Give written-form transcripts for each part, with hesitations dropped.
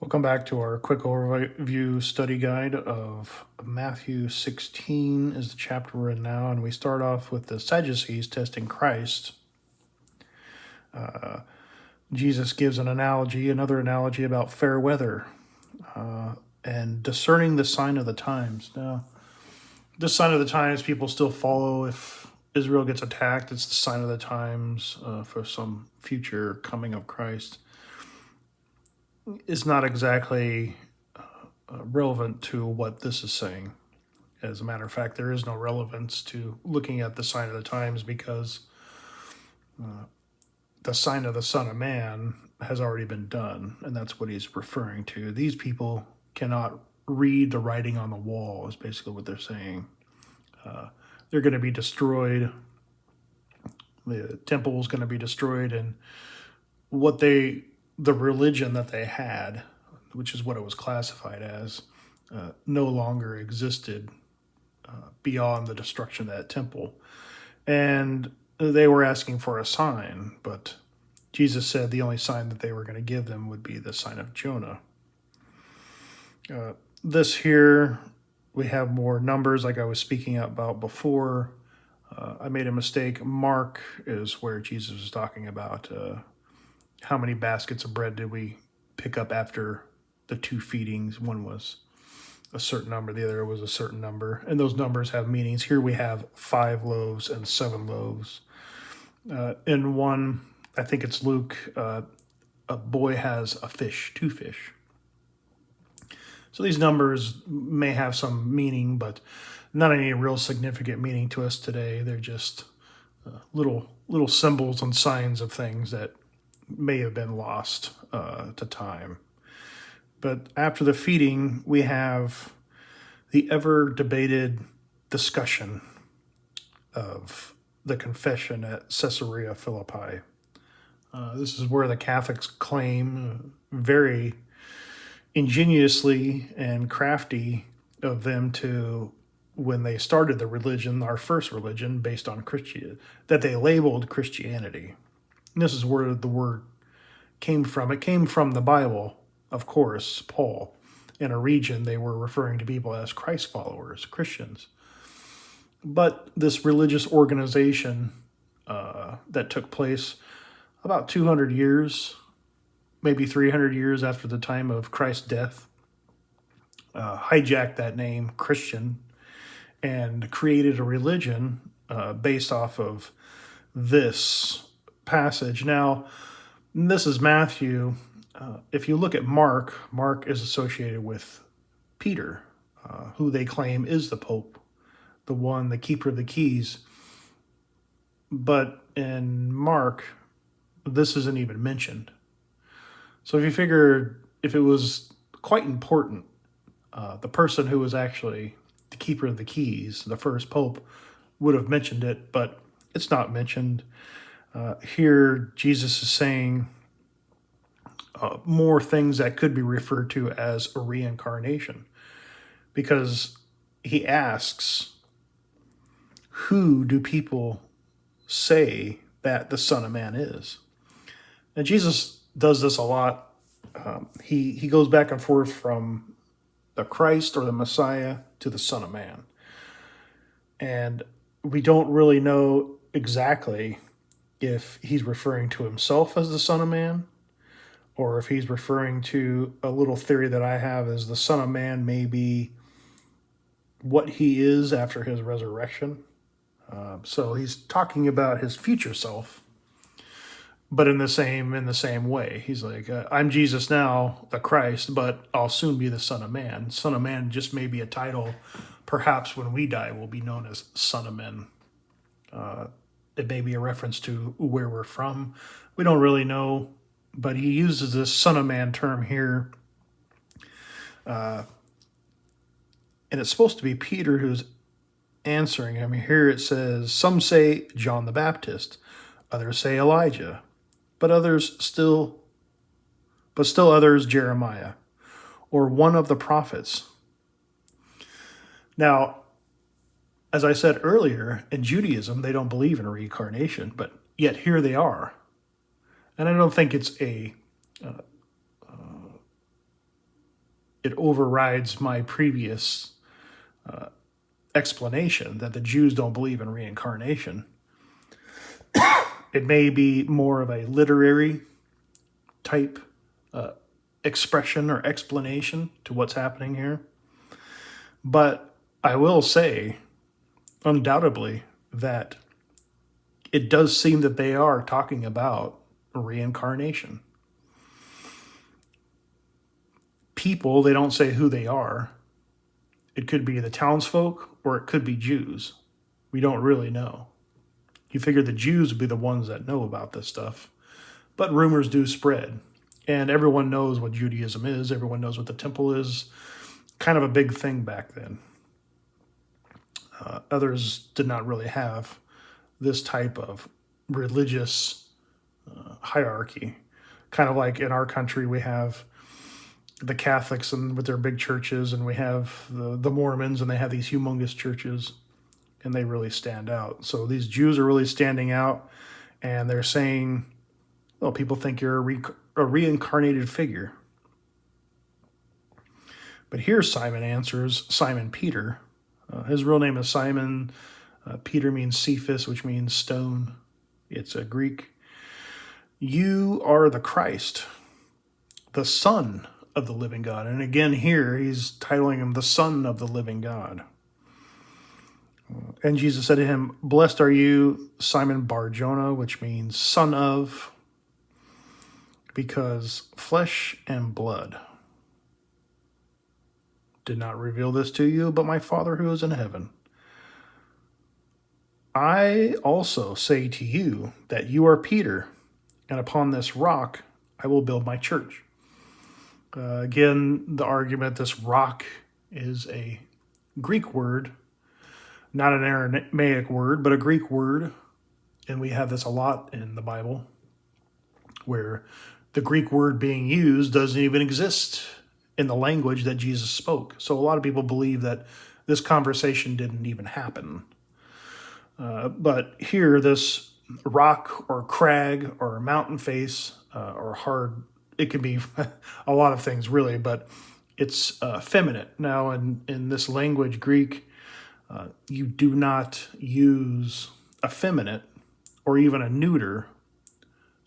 Welcome back to our quick overview study guide of Matthew 16 is the chapter we're in now, and we start off with the Sadducees testing Christ. Jesus gives another analogy about fair weather and discerning the sign of the times. Now, this sign of the times people still follow if Israel gets attacked. It's the sign of the times for some future coming of Christ. Is not exactly relevant to what this is saying. As a matter of fact, there is no relevance to looking at the sign of the times because the sign of the Son of Man has already been done, and that's what he's referring to. These people cannot read the writing on the wall, is basically what they're saying. They're going to be destroyed. The temple is going to be destroyed, and the religion that they had, which is what it was classified as, no longer existed beyond the destruction of that temple. And they were asking for a sign, but Jesus said the only sign that they were going to give them would be the sign of Jonah. This here, we have more numbers like I was speaking about before. I made a mistake. Mark is where Jesus was talking about how many baskets of bread did we pick up after the two feedings. One was a certain number, the other was a certain number, and those numbers have meanings. Here we have 5 loaves and 7 loaves. In one, I think it's Luke, a boy has a fish, 2 fish. So these numbers may have some meaning, but not any real significant meaning to us today. They're just little symbols and signs of things that may have been lost to time. But after the feeding, we have the ever debated discussion of the confession at Caesarea Philippi. This is where the Catholics claim, very ingeniously and crafty of them to, when they started the religion, our first religion based on Christianity, that they labeled Christianity. And this is where the word came from. It came from the Bible, of course, Paul. In a region, they were referring to people as Christ followers, Christians. But this religious organization that took place about 200 years, maybe 300 years after the time of Christ's death, hijacked that name, Christian, and created a religion based off of this passage. Now, this is Matthew. If you look at Mark, Mark is associated with Peter, who they claim is the Pope, the keeper of the keys. But in Mark, this isn't even mentioned. So if you figure if it was quite important, the person who was actually the keeper of the keys, the first Pope, would have mentioned it, but it's not mentioned. Here, Jesus is saying more things that could be referred to as a reincarnation, because he asks, who do people say that the Son of Man is? And Jesus does this a lot. He goes back and forth from the Christ or the Messiah to the Son of Man. And we don't really know exactly if he's referring to himself as the Son of Man, or if he's referring to a little theory that I have is the Son of Man may be what he is after his resurrection. So he's talking about his future self, but in the same way. He's like, I'm Jesus now, the Christ, but I'll soon be the Son of Man. Son of Man just may be a title. Perhaps when we die, we'll be known as Son of Men. It may be a reference to where we're from. We don't really know, but he uses this Son of Man term here. And it's supposed to be Peter who's answering him. Here it says, some say John the Baptist, others say Elijah, but still others Jeremiah, or one of the prophets. Now, as I said earlier, in Judaism, they don't believe in reincarnation, but yet here they are. And I don't think it's a it overrides my previous explanation that the Jews don't believe in reincarnation. It may be more of a literary type expression or explanation to what's happening here. But I will say, undoubtedly, that it does seem that they are talking about reincarnation. People, they don't say who they are. It could be the townsfolk or it could be Jews. We don't really know. You figure the Jews would be the ones that know about this stuff. But rumors do spread. And everyone knows what Judaism is. Everyone knows what the temple is. Kind of a big thing back then. Others did not really have this type of religious hierarchy. Kind of like in our country, we have the Catholics and with their big churches, and we have the Mormons, and they have these humongous churches, and they really stand out. So these Jews are really standing out, and they're saying, well, people think you're a reincarnated figure. But here Simon answers, Simon Peter. His real name is Simon. Peter means Cephas, which means stone. It's a Greek. You are the Christ, the Son of the living God. And again, here he's titling him the Son of the living God. And Jesus said to him, blessed are you, Simon Bar-Jonah, which means son of, because flesh and blood did not reveal this to you, but my Father who is in heaven. I also say to you that you are Peter, and upon this rock I will build my church. Again, the argument, this rock is a Greek word, not an Aramaic word, but a Greek word. And we have this a lot in the Bible, where the Greek word being used doesn't even exist in the language that Jesus spoke. So a lot of people believe that this conversation didn't even happen. But here, this rock or crag or mountain face or hard, it can be a lot of things really, but it's feminine. Now, in this language, Greek, you do not use effeminate or even a neuter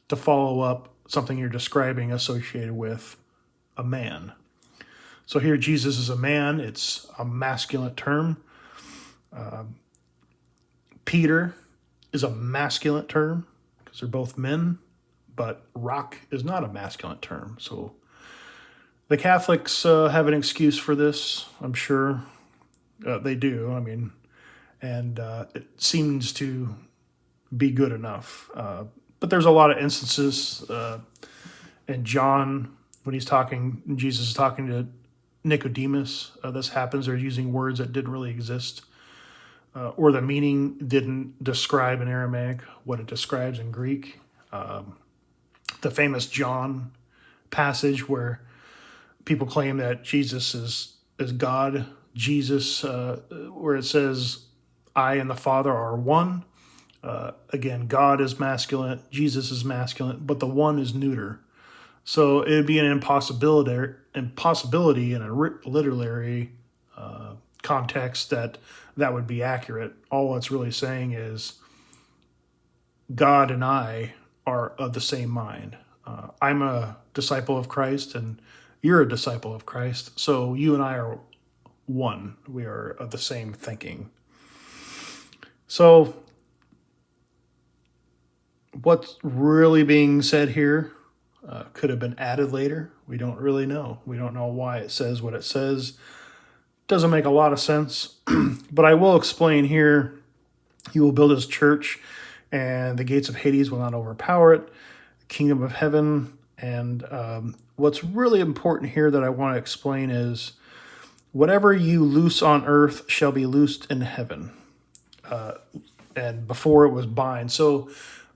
to follow up something you're describing associated with a man. So here Jesus is a man. It's a masculine term. Peter is a masculine term because they're both men, but rock is not a masculine term. So the Catholics have an excuse for this, I'm sure. They do, I mean, and it seems to be good enough. But there's a lot of instances in John, when Jesus is talking to Nicodemus, this happens. They're using words that didn't really exist, or the meaning didn't describe in Aramaic what it describes in Greek. The famous John passage where people claim that Jesus is God. Jesus, where it says, I and the Father are one. Again, God is masculine, Jesus is masculine, but the one is neuter. So it would be an impossibility in a literary context that would be accurate. All it's really saying is God and I are of the same mind. I'm a disciple of Christ and you're a disciple of Christ. So you and I are one. We are of the same thinking. So what's really being said here could have been added later. We don't really know. We don't know why it says what it says. Doesn't make a lot of sense. But I will explain here. He will build his church, and the gates of Hades will not overpower it. The kingdom of heaven. And what's really important here that I want to explain is whatever you loose on earth shall be loosed in heaven. And before it was bind. So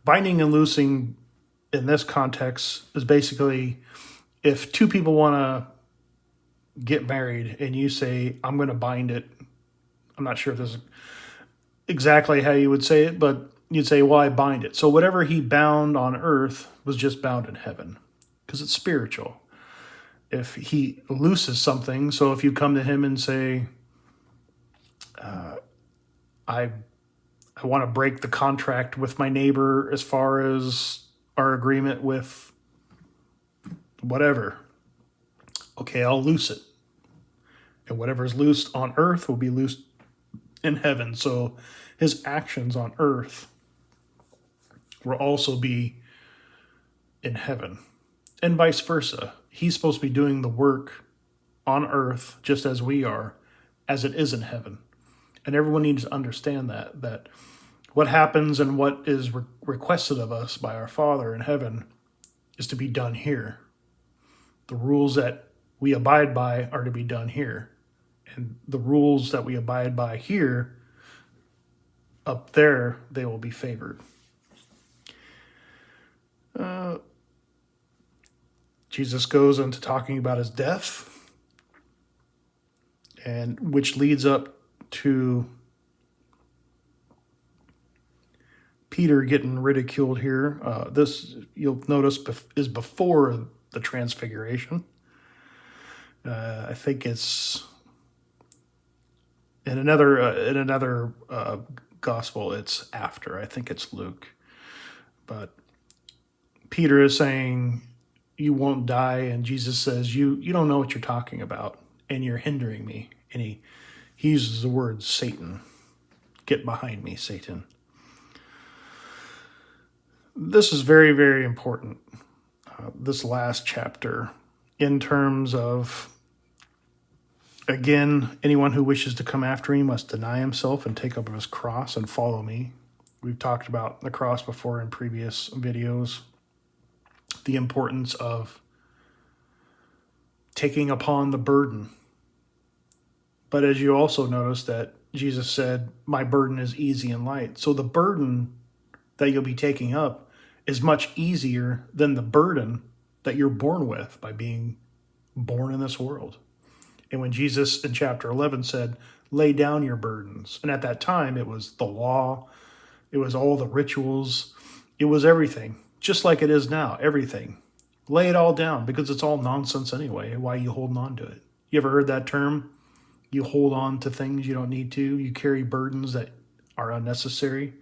binding and loosing in this context is basically if two people want to get married and you say, I'm going to bind it. I'm not sure if this is exactly how you would say it, but you'd say, well, I bind it. So whatever he bound on earth was just bound in heaven because it's spiritual. if he looses something, so if you come to him and say, I want to break the contract with my neighbor as far as our agreement with whatever. Okay, I'll loose it. And whatever is loosed on earth will be loosed in heaven. So his actions on earth will also be in heaven. And vice versa. He's supposed to be doing the work on earth just as we are, as it is in heaven. And everyone needs to understand that what happens and what is requested of us by our Father in heaven is to be done here. The rules that we abide by are to be done here. And the rules that we abide by here, up there, they will be favored. Jesus goes into talking about his death, and which leads up to Peter getting ridiculed here. This, you'll notice, is before the transfiguration. I think it's in another gospel. It's after. I think it's Luke. But Peter is saying, "You won't die," and Jesus says, "You don't know what you're talking about, and you're hindering me." And he uses the word Satan. "Get behind me, Satan." This is very, very important, this last chapter, in terms of, again, anyone who wishes to come after me must deny himself and take up his cross and follow me. We've talked about the cross before in previous videos. The importance of taking upon the burden. But as you also notice that Jesus said, "My burden is easy and light." So the burden that you'll be taking up is much easier than the burden that you're born with by being born in this world. And when Jesus in chapter 11 said, "Lay down your burdens," and at that time it was the law, it was all the rituals, it was everything, just like it is now, everything. Lay it all down, because it's all nonsense anyway. Why are you holding on to it? You ever heard that term? You hold on to things you don't need to. You carry burdens that are unnecessary.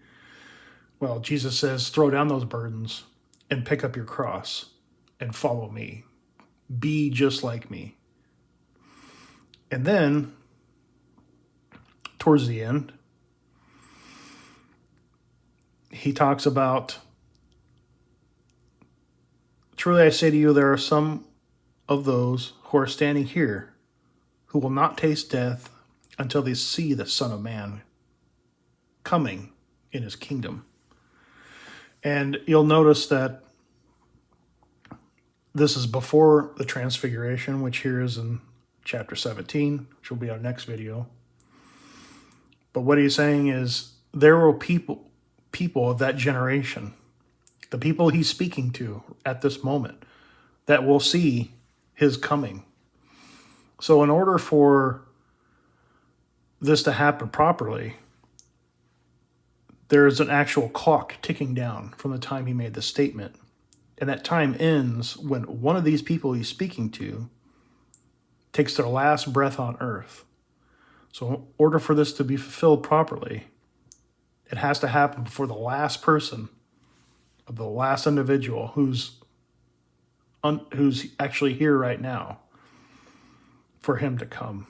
Well, Jesus says, throw down those burdens and pick up your cross and follow me. Be just like me. And then, towards the end, he talks about, "Truly I say to you, there are some of those who are standing here who will not taste death until they see the Son of Man coming in his kingdom." And you'll notice that this is before the transfiguration, which here is in chapter 17, which will be our next video. But what he's saying is there will people of that generation, the people he's speaking to at this moment, that will see his coming. So in order for this to happen properly, there's an actual clock ticking down from the time he made the statement. And that time ends when one of these people he's speaking to takes their last breath on earth. So in order for this to be fulfilled properly, it has to happen before the last person, of the last individual who's actually here right now, for him to come.